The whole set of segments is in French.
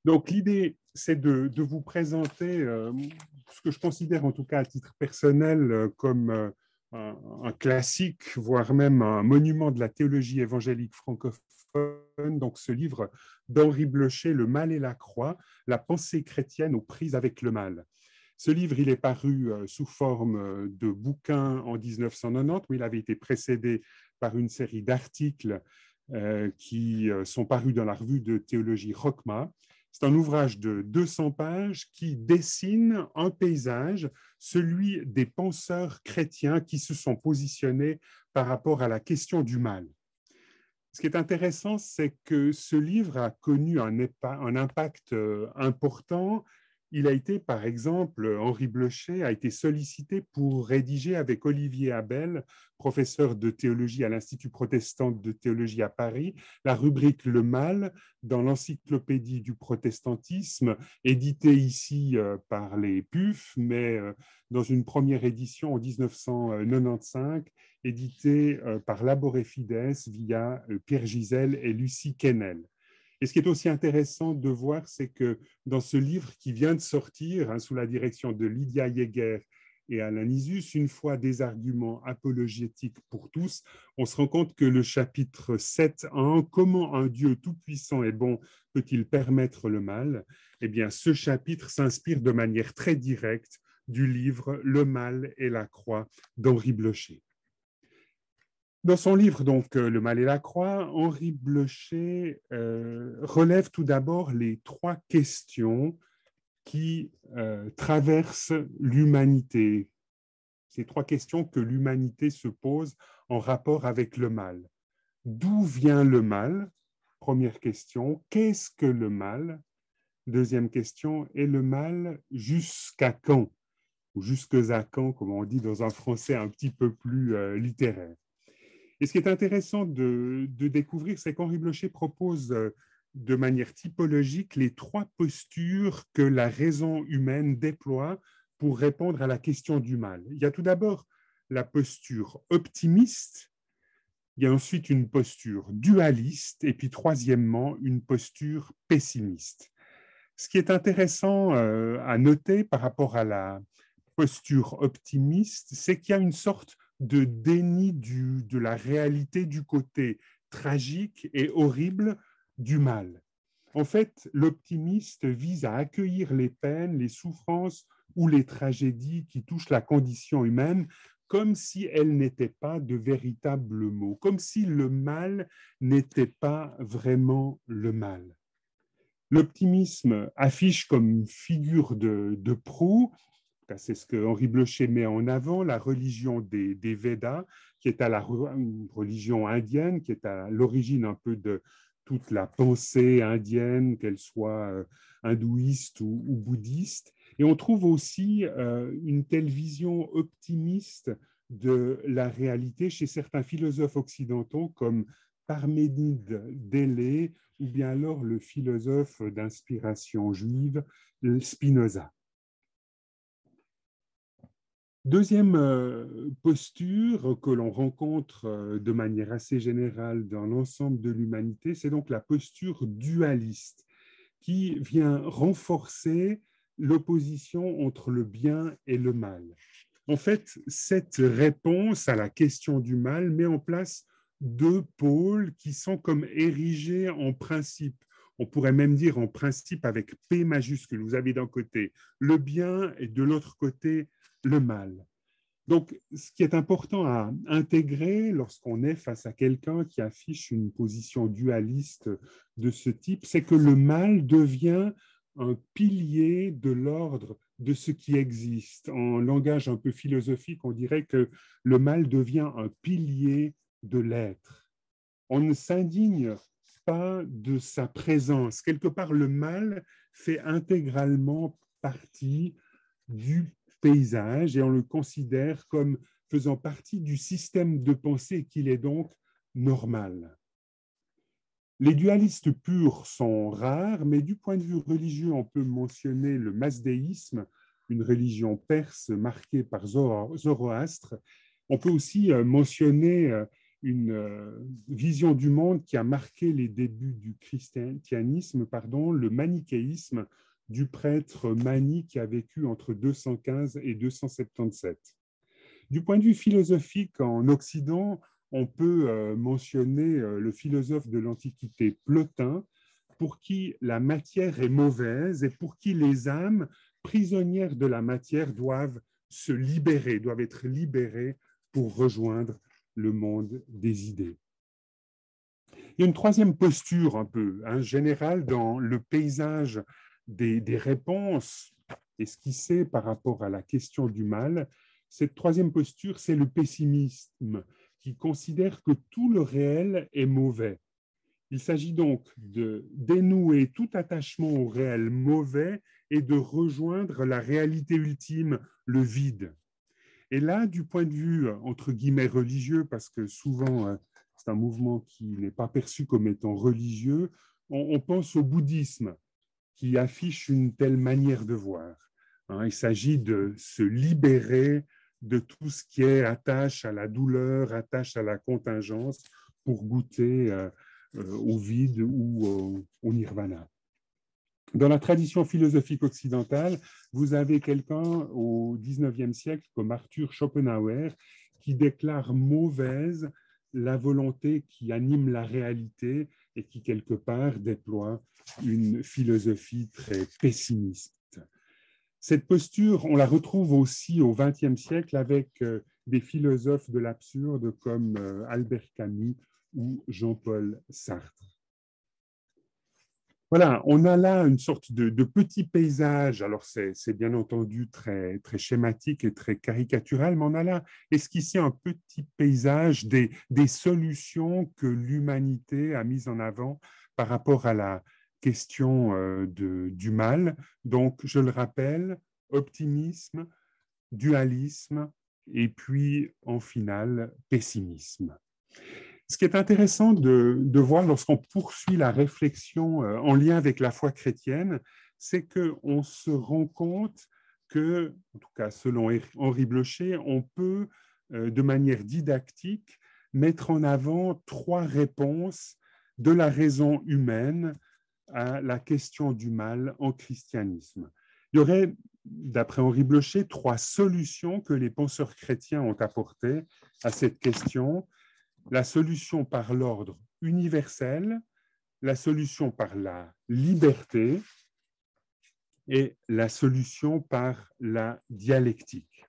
Donc, l'idée, c'est de vous présenter ce que je considère, en tout cas à titre personnel, comme un classique, voire même un monument de la théologie évangélique francophone. Donc, ce livre d'Henri Blocher, Le mal et la croix, la pensée chrétienne aux prises avec le mal. Ce livre, il est paru sous forme de bouquin en 1990, mais il avait été précédé par une série d'articles qui sont parus dans la revue de théologie Rockma. C'est un ouvrage de 200 pages qui dessine un paysage, celui des penseurs chrétiens qui se sont positionnés par rapport à la question du mal. Ce qui est intéressant, c'est que ce livre a connu un impact important. Il a été, par exemple, Henri Blocher a été sollicité pour rédiger avec Olivier Abel, professeur de théologie à l'Institut protestant de théologie à Paris, la rubrique Le Mal dans l'encyclopédie du protestantisme, éditée ici par les PUF, mais dans une première édition en 1995, édité par Labor et Fides via Pierre Gisèle et Lucie Quesnel. Et ce qui est aussi intéressant de voir, c'est que dans ce livre qui vient de sortir, sous la direction de Lydia Yeager et Alain Isus, une fois des arguments apologétiques pour tous, on se rend compte que le chapitre 7.1, comment un Dieu tout-puissant et bon peut-il permettre le mal? Eh bien, ce chapitre s'inspire de manière très directe du livre Le mal et la croix d'Henri Blocher. Dans son livre, donc, Le mal et la croix, Henri Blocher relève tout d'abord les trois questions qui traversent l'humanité. Ces trois questions que l'humanité se pose en rapport avec le mal. D'où vient le mal? Première question. Qu'est-ce que le mal? Deuxième question. Et le mal jusqu'à quand? Ou jusque à quand, comme on dit dans un français un petit peu plus littéraire. Et ce qui est intéressant de découvrir, c'est qu'Henri Blocher propose de manière typologique les trois postures que la raison humaine déploie pour répondre à la question du mal. Il y a tout d'abord la posture optimiste, il y a ensuite une posture dualiste, et puis troisièmement, une posture pessimiste. Ce qui est intéressant à noter par rapport à la posture optimiste, c'est qu'il y a une sorte de déni de la réalité du côté tragique et horrible du mal. En fait, l'optimiste vise à accueillir les peines, les souffrances ou les tragédies qui touchent la condition humaine comme si elles n'étaient pas de véritables maux, comme si le mal n'était pas vraiment le mal. L'optimisme affiche comme figure de proue, c'est ce que Henri Blocher met en avant, la religion des Védas, qui est une religion indienne, qui est à l'origine un peu de toute la pensée indienne, qu'elle soit hindouiste ou bouddhiste. Et on trouve aussi une telle vision optimiste de la réalité chez certains philosophes occidentaux comme Parménide d'Élée ou bien alors le philosophe d'inspiration juive Spinoza. Deuxième posture que l'on rencontre de manière assez générale dans l'ensemble de l'humanité, c'est donc la posture dualiste qui vient renforcer l'opposition entre le bien et le mal. En fait, cette réponse à la question du mal met en place deux pôles qui sont comme érigés en principe. On pourrait même dire en principe avec P majuscule. Vous avez d'un côté le bien et de l'autre côté le mal. Donc, ce qui est important à intégrer lorsqu'on est face à quelqu'un qui affiche une position dualiste de ce type, c'est que le mal devient un pilier de l'ordre de ce qui existe. En langage un peu philosophique, on dirait que le mal devient un pilier de l'être. On ne s'indigne pas de sa présence. Quelque part, le mal fait intégralement partie du paysage et on le considère comme faisant partie du système de pensée qu'il est donc normal. Les dualistes purs sont rares, mais du point de vue religieux, on peut mentionner le mazdéisme, une religion perse marquée par Zoroastre. On peut aussi mentionner vision du monde qui a marqué les débuts du christianisme, le manichéisme du prêtre Mani qui a vécu entre 215 et 277. Du point de vue philosophique, en Occident, on peut mentionner le philosophe de l'Antiquité Plotin, pour qui la matière est mauvaise et pour qui les âmes prisonnières de la matière doivent se libérer, doivent être libérées pour rejoindre le monde des idées. Il y a une troisième posture un peu générale dans le paysage des réponses esquissées par rapport à la question du mal. Cette troisième posture, c'est le pessimisme qui considère que tout le réel est mauvais. Il s'agit donc de dénouer tout attachement au réel mauvais et de rejoindre la réalité ultime, le vide. Et là, du point de vue, entre guillemets, religieux, parce que souvent, c'est un mouvement qui n'est pas perçu comme étant religieux, on pense au bouddhisme, qui affiche une telle manière de voir. Il s'agit de se libérer de tout ce qui est attache à la douleur, attache à la contingence, pour goûter au vide ou au nirvana. Dans la tradition philosophique occidentale, vous avez quelqu'un au XIXe siècle comme Arthur Schopenhauer qui déclare mauvaise la volonté qui anime la réalité et qui, quelque part, déploie une philosophie très pessimiste. Cette posture, on la retrouve aussi au XXe siècle avec des philosophes de l'absurde comme Albert Camus ou Jean-Paul Sartre. Voilà, on a là une sorte de petit paysage. Alors, c'est bien entendu très, très schématique et très caricatural, mais on a là esquissé un petit paysage des solutions que l'humanité a mises en avant par rapport à la question du mal. Donc, je le rappelle, optimisme, dualisme et puis, en finale, pessimisme. Ce qui est intéressant de voir lorsqu'on poursuit la réflexion en lien avec la foi chrétienne, c'est qu'on se rend compte que, en tout cas selon Henri Blocher, on peut de manière didactique mettre en avant trois réponses de la raison humaine à la question du mal en christianisme. Il y aurait, d'après Henri Blocher, trois solutions que les penseurs chrétiens ont apportées à cette question. La solution par l'ordre universel, la solution par la liberté et la solution par la dialectique.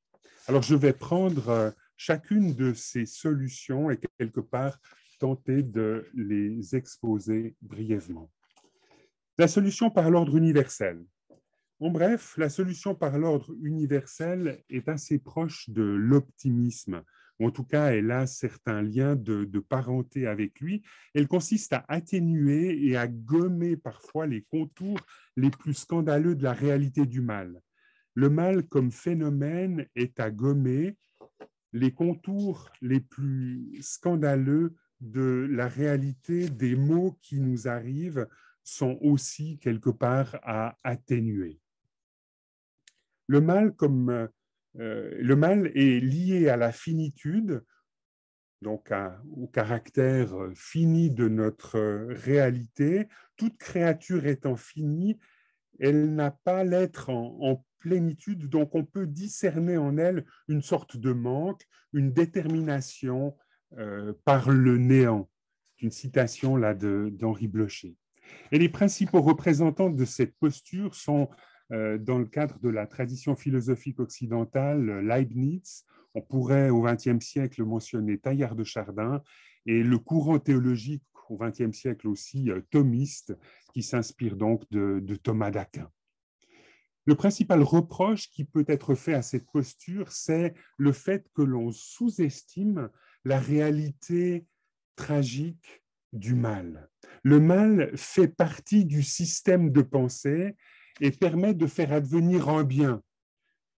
Alors, je vais prendre chacune de ces solutions et quelque part tenter de les exposer brièvement. La solution par l'ordre universel. En bref, la solution par l'ordre universel est assez proche de l'optimisme, ou en tout cas, elle a certains liens de parenté avec lui. Elle consiste à atténuer et à gommer parfois les contours les plus scandaleux de la réalité du mal. Le mal comme phénomène est à gommer les contours les plus scandaleux de la réalité des maux qui nous arrivent sont aussi quelque part à atténuer. Le mal est lié à la finitude, donc au caractère fini de notre réalité. Toute créature étant finie, elle n'a pas l'être en plénitude, donc on peut discerner en elle une sorte de manque, une détermination par le néant. C'est une citation là d'Henri Blocher. Et les principaux représentants de cette posture sont, dans le cadre de la tradition philosophique occidentale, Leibniz, on pourrait au XXe siècle mentionner Teilhard de Chardin, et le courant théologique au XXe siècle aussi thomiste, qui s'inspire donc de Thomas d'Aquin. Le principal reproche qui peut être fait à cette posture, c'est le fait que l'on sous-estime la réalité tragique du mal. Le mal fait partie du système de pensée et permet de faire advenir un bien.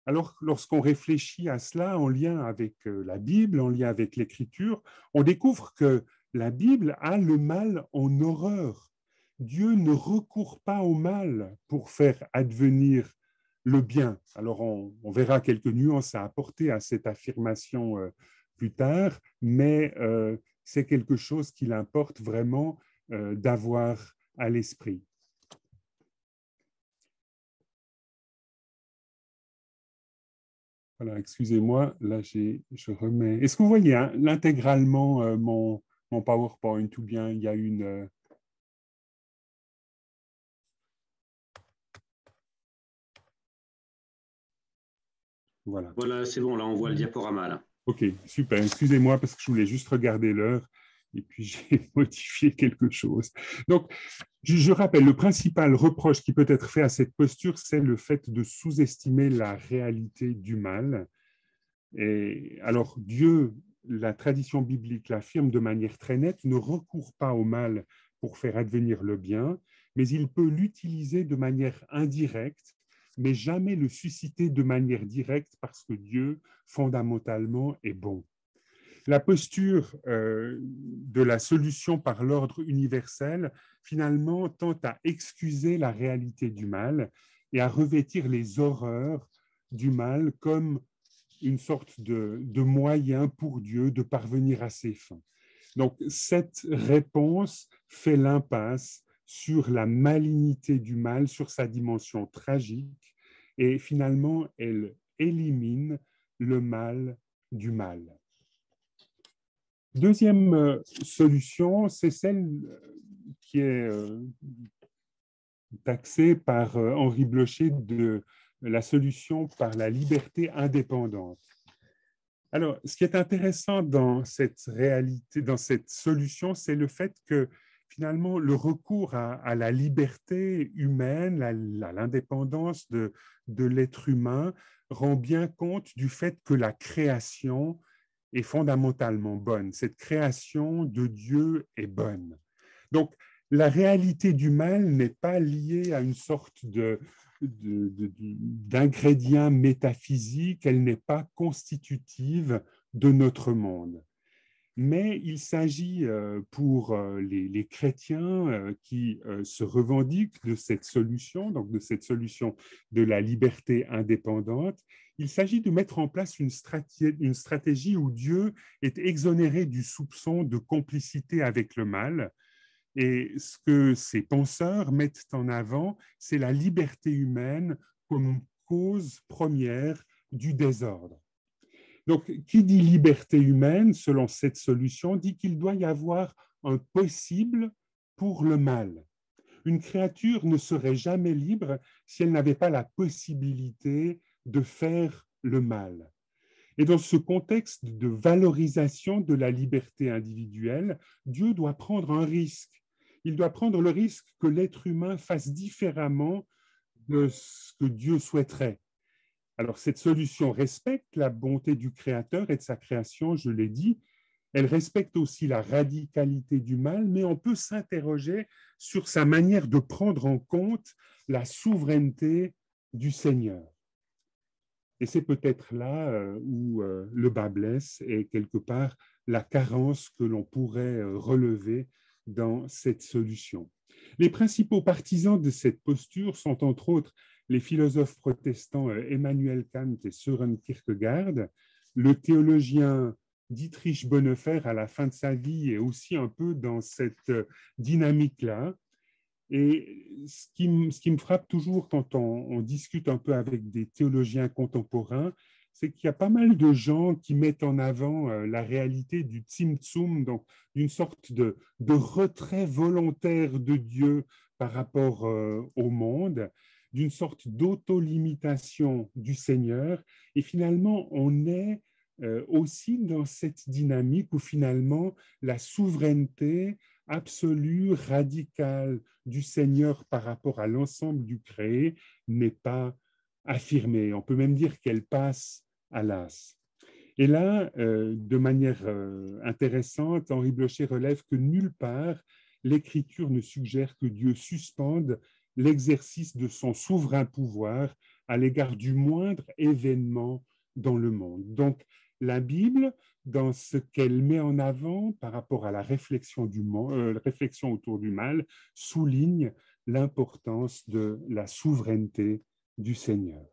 Alors, lorsqu'on réfléchit à cela en lien avec la Bible, en lien avec l'Écriture, on découvre que la Bible a le mal en horreur. Dieu ne recourt pas au mal pour faire advenir le bien. Alors, on verra quelques nuances à apporter à cette affirmation plus tard, mais c'est quelque chose qu'il importe vraiment d'avoir à l'esprit. Voilà, excusez-moi, là je remets. Est-ce que vous voyez hein, l'intégralement mon PowerPoint ou bien il y a une. Voilà. Voilà, c'est bon, là on voit le diaporama. Là. Ok, super. Excusez-moi parce que je voulais juste regarder l'heure et puis j'ai modifié quelque chose. Donc, je rappelle, le principal reproche qui peut être fait à cette posture, c'est le fait de sous-estimer la réalité du mal. Et alors, Dieu, la tradition biblique l'affirme de manière très nette, ne recourt pas au mal pour faire advenir le bien, mais il peut l'utiliser de manière indirecte, mais jamais le susciter de manière directe parce que Dieu, fondamentalement, est bon. La posture de la solution par l'ordre universel, finalement, tend à excuser la réalité du mal et à revêtir les horreurs du mal comme une sorte de moyen pour Dieu de parvenir à ses fins. Donc, cette réponse fait l'impasse sur la malignité du mal, sur sa dimension tragique, et finalement, elle élimine le mal du mal. Deuxième solution, c'est celle qui est taxée par Henri Blocher de la solution par la liberté indépendante. Alors, ce qui est intéressant dans cette réalité, dans cette solution, c'est le fait que finalement, le recours à la liberté humaine, à l'indépendance de l'être humain, rend bien compte du fait que la création est fondamentalement bonne. Cette création de Dieu est bonne. Donc, la réalité du mal n'est pas liée à une sorte d'ingrédient métaphysique, elle n'est pas constitutive de notre monde. Mais il s'agit pour les chrétiens qui se revendiquent de cette solution, donc de cette solution de la liberté indépendante, il s'agit de mettre en place une stratégie où Dieu est exonéré du soupçon de complicité avec le mal. Et ce que ces penseurs mettent en avant, c'est la liberté humaine comme cause première du désordre. Donc, qui dit liberté humaine, selon cette solution, dit qu'il doit y avoir un possible pour le mal. Une créature ne serait jamais libre si elle n'avait pas la possibilité de faire le mal. Et dans ce contexte de valorisation de la liberté individuelle, Dieu doit prendre un risque. Il doit prendre le risque que l'être humain fasse différemment de ce que Dieu souhaiterait. Alors, cette solution respecte la bonté du Créateur et de sa création, je l'ai dit. Elle respecte aussi la radicalité du mal, mais on peut s'interroger sur sa manière de prendre en compte la souveraineté du Seigneur. Et c'est peut-être là où le bât blesse et quelque part la carence que l'on pourrait relever dans cette solution. Les principaux partisans de cette posture sont entre autres les philosophes protestants Emmanuel Kant et Søren Kierkegaard, le théologien Dietrich Bonhoeffer à la fin de sa vie est aussi un peu dans cette dynamique-là. Et ce qui me frappe toujours quand on discute un peu avec des théologiens contemporains, c'est qu'il y a pas mal de gens qui mettent en avant la réalité du tzimtzum, donc d'une sorte de retrait volontaire de Dieu par rapport au monde, d'une sorte d'auto-limitation du Seigneur. Et finalement, on est aussi dans cette dynamique où finalement la souveraineté absolue, radicale du Seigneur par rapport à l'ensemble du créé n'est pas affirmée. On peut même dire qu'elle passe à l'as. Et là, de manière intéressante, Henri Blocher relève que nulle part l'Écriture ne suggère que Dieu suspende l'exercice de son souverain pouvoir à l'égard du moindre événement dans le monde. Donc, la Bible, dans ce qu'elle met en avant par rapport à la réflexion autour du mal, souligne l'importance de la souveraineté du Seigneur.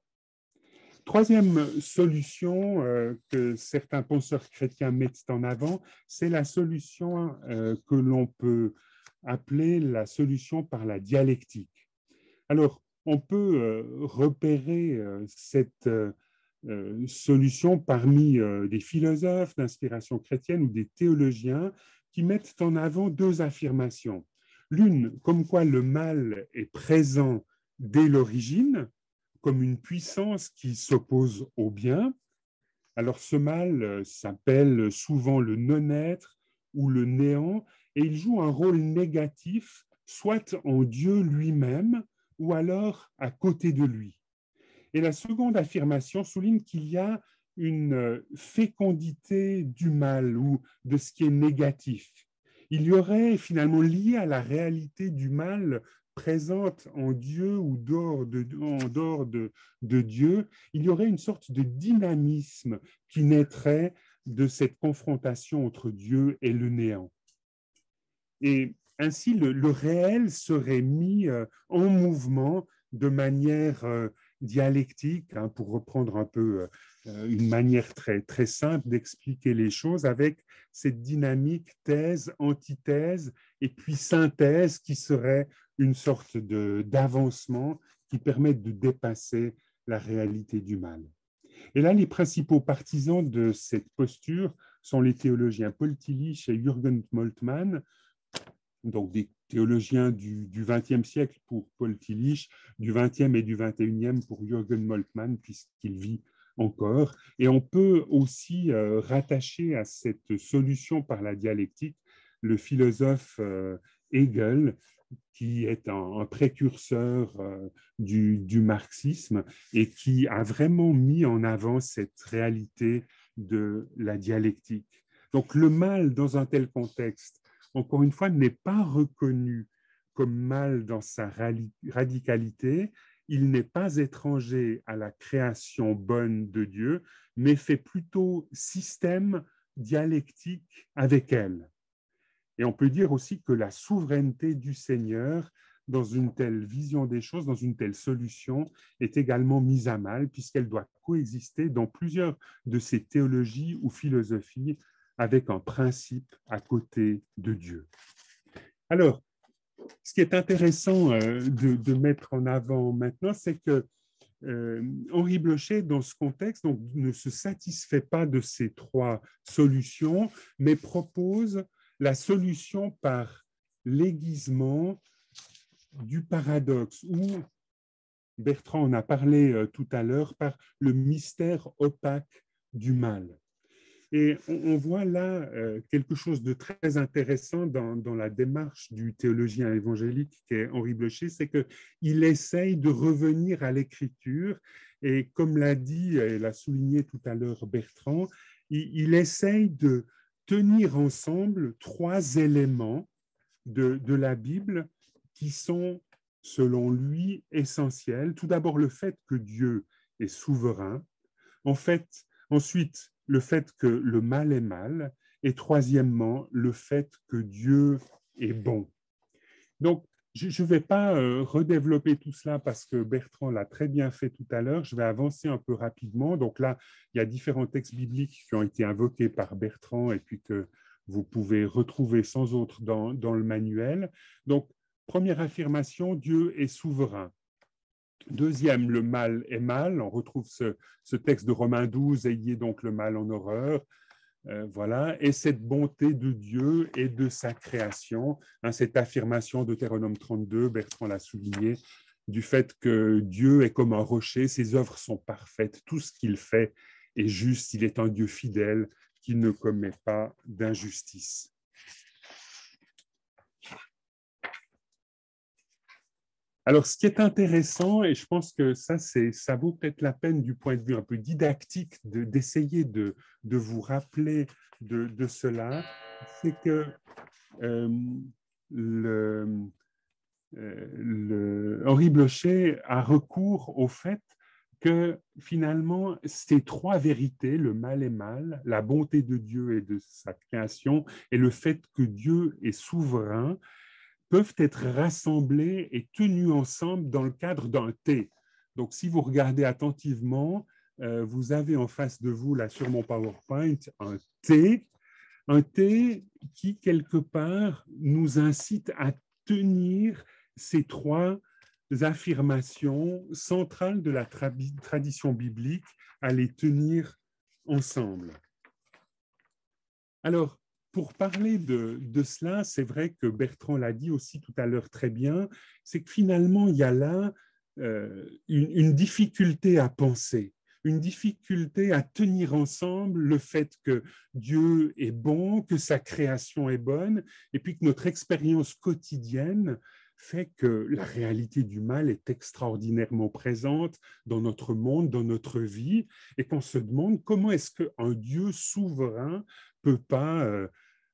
Troisième solution que certains penseurs chrétiens mettent en avant, c'est la solution que l'on peut appeler la solution par la dialectique. Alors, on peut repérer cette solution parmi des philosophes d'inspiration chrétienne ou des théologiens qui mettent en avant deux affirmations. L'une, comme quoi le mal est présent dès l'origine, comme une puissance qui s'oppose au bien. Alors ce mal s'appelle souvent le non-être ou le néant, et il joue un rôle négatif, soit en Dieu lui-même, ou alors à côté de lui. Et la seconde affirmation souligne qu'il y a une fécondité du mal ou de ce qui est négatif. Il y aurait finalement lié à la réalité du mal présente en Dieu ou en dehors de Dieu, il y aurait une sorte de dynamisme qui naîtrait de cette confrontation entre Dieu et le néant. Et ainsi, le réel serait mis en mouvement de manière dialectique, hein, pour reprendre un peu une manière très, très simple d'expliquer les choses, avec cette dynamique thèse, antithèse et puis synthèse qui serait une sorte d'avancement qui permet de dépasser la réalité du mal. Et là, les principaux partisans de cette posture sont les théologiens Paul Tillich et Jürgen Moltmann, donc des théologiens du XXe siècle pour Paul Tillich, du XXe et du XXIe pour Jürgen Moltmann, puisqu'il vit encore. Et on peut aussi rattacher à cette solution par la dialectique le philosophe Hegel, qui est un précurseur du marxisme et qui a vraiment mis en avant cette réalité de la dialectique. Donc le mal dans un tel contexte, encore une fois, n'est pas reconnu comme mal dans sa radicalité, il n'est pas étranger à la création bonne de Dieu, mais fait plutôt système dialectique avec elle. Et on peut dire aussi que la souveraineté du Seigneur dans une telle vision des choses, dans une telle solution, est également mise à mal, puisqu'elle doit coexister dans plusieurs de ces théologies ou philosophies avec un principe à côté de Dieu. Alors, ce qui est intéressant de mettre en avant maintenant, c'est que Henri Blocher, dans ce contexte, donc, ne se satisfait pas de ces trois solutions, mais propose la solution par l'aiguisement du paradoxe, ou Bertrand en a parlé tout à l'heure, par le mystère opaque du mal. Et on voit là quelque chose de très intéressant dans la démarche du théologien évangélique qui est Henri Blocher, c'est qu'il essaye de revenir à l'écriture et comme l'a dit et l'a souligné tout à l'heure Bertrand, il essaye de tenir ensemble trois éléments de la Bible qui sont, selon lui, essentiels. Tout d'abord, le fait que Dieu est souverain. Ensuite, le fait que le mal est mal. Et troisièmement, le fait que Dieu est bon. Donc, je ne vais pas redévelopper tout cela parce que Bertrand l'a très bien fait tout à l'heure. Je vais avancer un peu rapidement. Donc là, il y a différents textes bibliques qui ont été invoqués par Bertrand et puis que vous pouvez retrouver sans autre dans le manuel. Donc, première affirmation, Dieu est souverain. Deuxième, le mal est mal. On retrouve ce texte de Romains 12, ayez donc le mal en horreur. Voilà, et cette bonté de Dieu et de sa création, hein, cette affirmation de Deutéronome 32, Bertrand l'a souligné, du fait que Dieu est comme un rocher, ses œuvres sont parfaites, tout ce qu'il fait est juste, il est un Dieu fidèle qui ne commet pas d'injustice. Alors, ce qui est intéressant, et je pense que ça vaut peut-être la peine du point de vue un peu didactique d'essayer de vous rappeler de cela, c'est que Henri Blocher a recours au fait que finalement, ces trois vérités, le mal est mal, la bonté de Dieu et de sa création, et le fait que Dieu est souverain, peuvent être rassemblés et tenus ensemble dans le cadre d'un T. Donc, si vous regardez attentivement, vous avez en face de vous, là sur mon PowerPoint, un T qui, quelque part, nous incite à tenir ces trois affirmations centrales de la tradition biblique, à les tenir ensemble. Alors, pour parler de cela, c'est vrai que Bertrand l'a dit aussi tout à l'heure très bien, c'est que finalement, il y a là une difficulté à penser, une difficulté à tenir ensemble le fait que Dieu est bon, que sa création est bonne, et puis que notre expérience quotidienne fait que la réalité du mal est extraordinairement présente dans notre monde, dans notre vie, et qu'on se demande comment est-ce qu'un Dieu souverain peut pas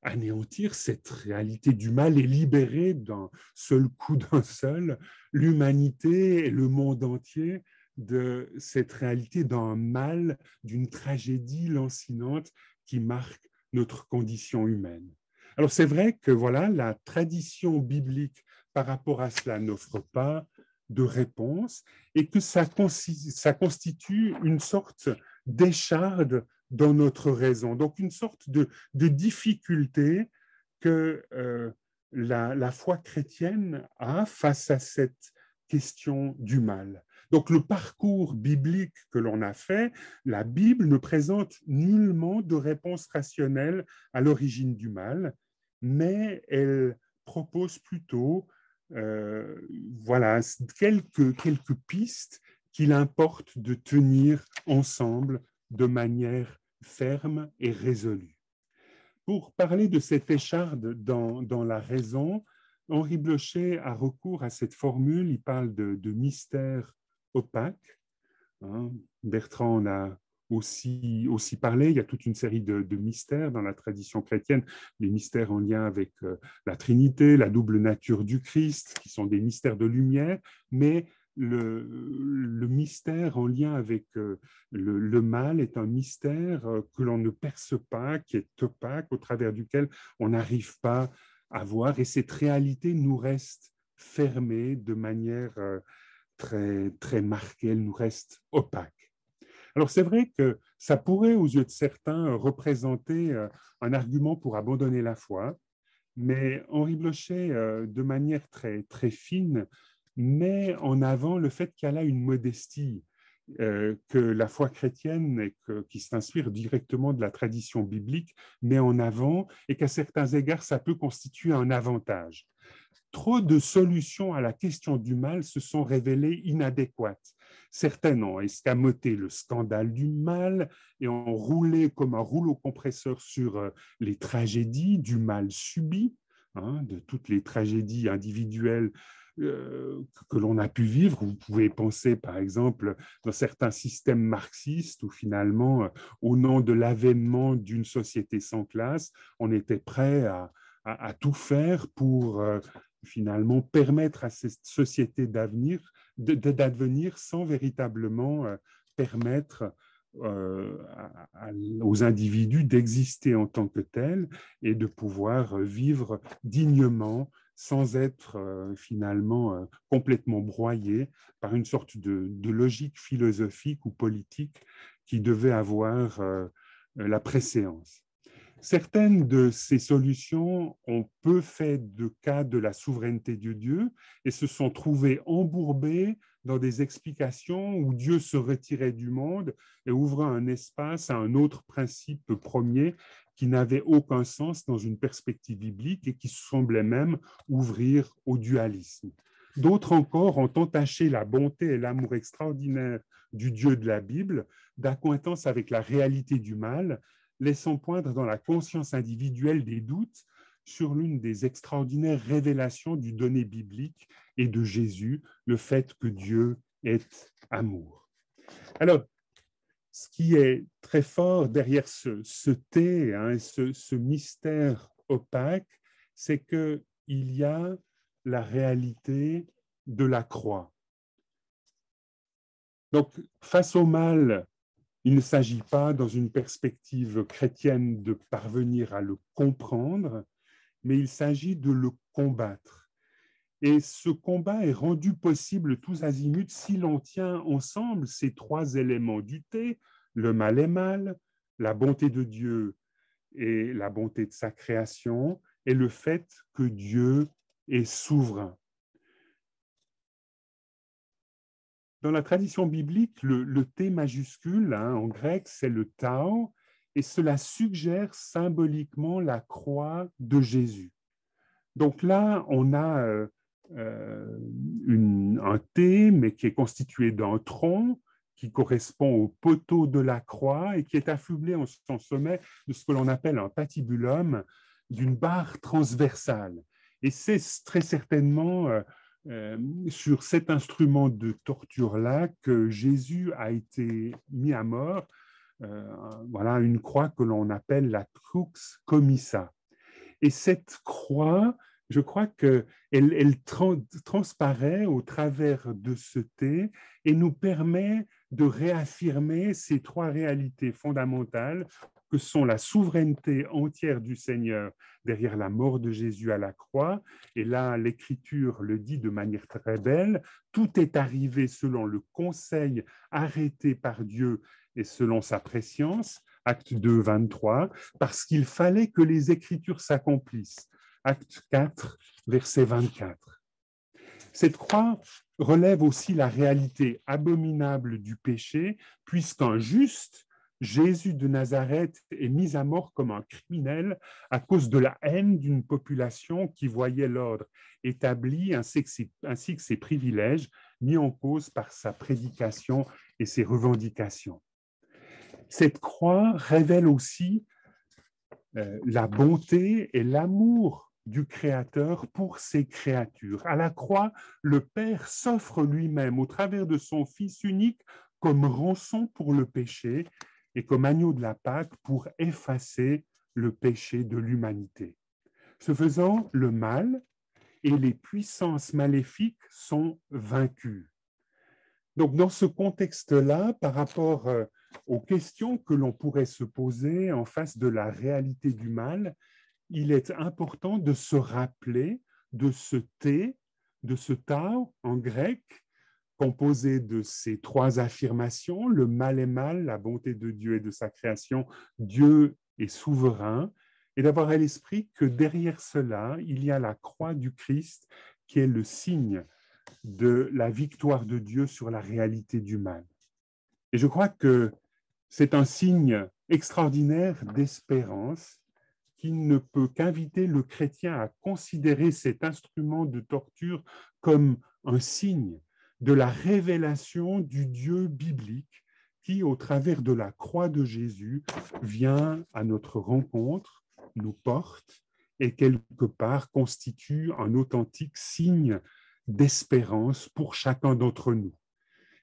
anéantir cette réalité du mal et libérer d'un seul coup, d'un seul, l'humanité et le monde entier de cette réalité d'un mal, d'une tragédie lancinante qui marque notre condition humaine. Alors c'est vrai que voilà, la tradition biblique par rapport à cela n'offre pas de réponse et que ça constitue une sorte d'écharde dans notre raison. Donc une sorte de difficulté que la foi chrétienne a face à cette question du mal. Donc le parcours biblique que l'on a fait, la Bible ne présente nullement de réponse rationnelle à l'origine du mal, mais elle propose plutôt voilà, quelques pistes qu'il importe de tenir ensemble de manière ferme et résolue. Pour parler de cette écharde dans la raison, Henri Blocher a recours à cette formule, il parle de mystère opaque. Hein. Bertrand en a aussi parlé, il y a toute une série de mystères dans la tradition chrétienne, des mystères en lien avec la Trinité, la double nature du Christ, qui sont des mystères de lumière, mais le mystère en lien avec le mal est un mystère que l'on ne perce pas, qui est opaque, au travers duquel on n'arrive pas à voir, et cette réalité nous reste fermée de manière très, très marquée, elle nous reste opaque. Alors c'est vrai que ça pourrait, aux yeux de certains, représenter un argument pour abandonner la foi, mais Henri Blocher, de manière très, très fine, met en avant le fait qu'elle a une modestie, que la foi chrétienne, qui s'inspire directement de la tradition biblique, met en avant et qu'à certains égards, ça peut constituer un avantage. Trop de solutions à la question du mal se sont révélées inadéquates. Certaines ont escamoté le scandale du mal et ont roulé comme un rouleau compresseur sur les tragédies du mal subi, hein, de toutes les tragédies individuelles que l'on a pu vivre. Vous pouvez penser, par exemple, dans certains systèmes marxistes où finalement, au nom de l'avènement d'une société sans classe, on était prêt à tout faire pour finalement permettre à cette société d'advenir sans véritablement permettre aux individus d'exister en tant que tels et de pouvoir vivre dignement sans être finalement complètement broyés par une sorte de logique philosophique ou politique qui devait avoir la préséance. Certaines de ces solutions ont peu fait de cas de la souveraineté de Dieu et se sont trouvées embourbées dans des explications où Dieu se retirait du monde et ouvrait un espace à un autre principe premier qui n'avait aucun sens dans une perspective biblique et qui semblait même ouvrir au dualisme. D'autres encore ont entaché la bonté et l'amour extraordinaire du Dieu de la Bible d'accointance avec la réalité du mal, laissant poindre dans la conscience individuelle des doutes sur l'une des extraordinaires révélations du donné biblique et de Jésus, le fait que Dieu est amour. Alors, ce qui est très fort derrière ce thé, hein, ce mystère opaque, c'est qu'il y a la réalité de la croix. Donc, face au mal, il ne s'agit pas, dans une perspective chrétienne, de parvenir à le comprendre, mais il s'agit de le combattre. Et ce combat est rendu possible tous azimuts si l'on tient ensemble ces trois éléments du thé, le mal est mal, la bonté de Dieu et la bonté de sa création, et le fait que Dieu est souverain. Dans la tradition biblique, le T majuscule, en grec, c'est le Tau, et cela suggère symboliquement la croix de Jésus. Donc là, on a un T, mais qui est constitué d'un tronc, qui correspond au poteau de la croix et qui est affublé en son sommet de ce que l'on appelle un patibulum, d'une barre transversale. Et c'est très certainement sur cet instrument de torture-là que Jésus a été mis à mort. Voilà une croix que l'on appelle la crux commissa. Et cette croix, je crois qu'elle transparaît au travers de ce thé et nous permet de réaffirmer ces trois réalités fondamentales que sont la souveraineté entière du Seigneur derrière la mort de Jésus à la croix. Et là, l'Écriture le dit de manière très belle, tout est arrivé selon le conseil arrêté par Dieu et selon sa prescience, acte 2, 23, parce qu'il fallait que les Écritures s'accomplissent, acte 4, verset 24. Cette croix relève aussi la réalité abominable du péché, puisqu'un juste, Jésus de Nazareth, est mis à mort comme un criminel à cause de la haine d'une population qui voyait l'ordre établi ainsi que ses privilèges mis en cause par sa prédication et ses revendications. Cette croix révèle aussi la bonté et l'amour du Créateur pour ses créatures. À la croix, le Père s'offre lui-même au travers de son Fils unique comme rançon pour le péché et comme agneau de la Pâque pour effacer le péché de l'humanité. Ce faisant, le mal et les puissances maléfiques sont vaincus. Donc, dans ce contexte-là, par rapport aux questions que l'on pourrait se poser en face de la réalité du mal, il est important de se rappeler de ce T, de ce Tao en grec, composé de ces trois affirmations, le mal est mal, la bonté de Dieu et de sa création, Dieu est souverain, et d'avoir à l'esprit que derrière cela, il y a la croix du Christ qui est le signe de la victoire de Dieu sur la réalité du mal. Et je crois que c'est un signe extraordinaire d'espérance qui ne peut qu'inviter le chrétien à considérer cet instrument de torture comme un signe de la révélation du Dieu biblique qui, au travers de la croix de Jésus, vient à notre rencontre, nous porte et quelque part constitue un authentique signe d'espérance pour chacun d'entre nous.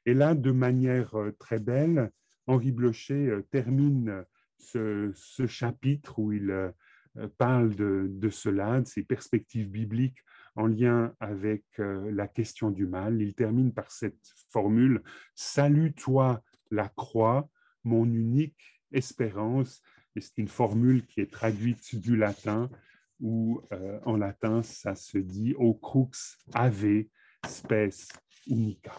Et là, de manière très belle, Henri Blocher termine ce chapitre où il parle de cela, de ces perspectives bibliques en lien avec la question du mal. Il termine par cette formule « Salue-toi la croix, mon unique espérance ». Et c'est une formule qui est traduite du latin où en latin, ça se dit « O crux ave spes unica ».